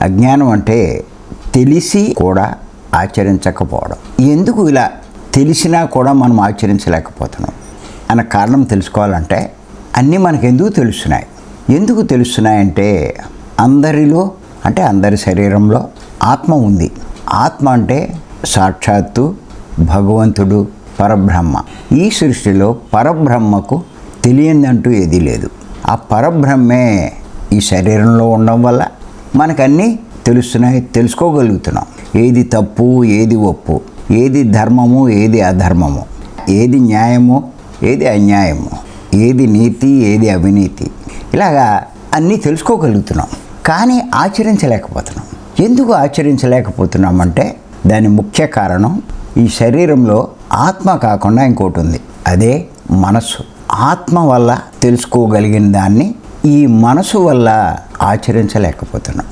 అజ్ఞానం అంటే తెలిసి కూడా ఆచరించకపోవడం. ఎందుకు ఇలా తెలిసినా కూడా మనం ఆచరించలేకపోతున్నాం అన్న కారణం తెలుసుకోవాలంటే అన్నీ మనకు ఎందుకు తెలుస్తున్నాయి? ఎందుకు తెలుస్తున్నాయంటే అందరిలో అంటే అందరి శరీరంలో ఆత్మ ఉంది. ఆత్మ అంటే సాక్షాత్తు భగవంతుడు, పరబ్రహ్మ. ఈ సృష్టిలో పరబ్రహ్మకు తెలియదంటూ ఏదీ లేదు. ఆ పరబ్రహ్మే ఈ శరీరంలో ఉండడం వల్ల మనకన్నీ తెలుస్తున్నాయి, తెలుసుకోగలుగుతున్నాం. ఏది తప్పు, ఏది ఒప్పు, ఏది ధర్మము, ఏది అధర్మము, ఏది న్యాయము, ఏది అన్యాయము, ఏది నీతి, ఏది అవినీతి, ఇలాగా అన్నీ తెలుసుకోగలుగుతున్నాం. కానీ ఆచరించలేకపోతున్నాం. ఎందుకు ఆచరించలేకపోతున్నామంటే దాని ముఖ్య కారణం ఈ శరీరంలో ఆత్మ కాకుండా ఇంకోటి ఉంది, అదే మనస్సు. ఆత్మ వల్ల తెలుసుకోగలిగిన దాన్ని ఈ మనసు వల్ల ఆచరించలేకపోతున్నాం.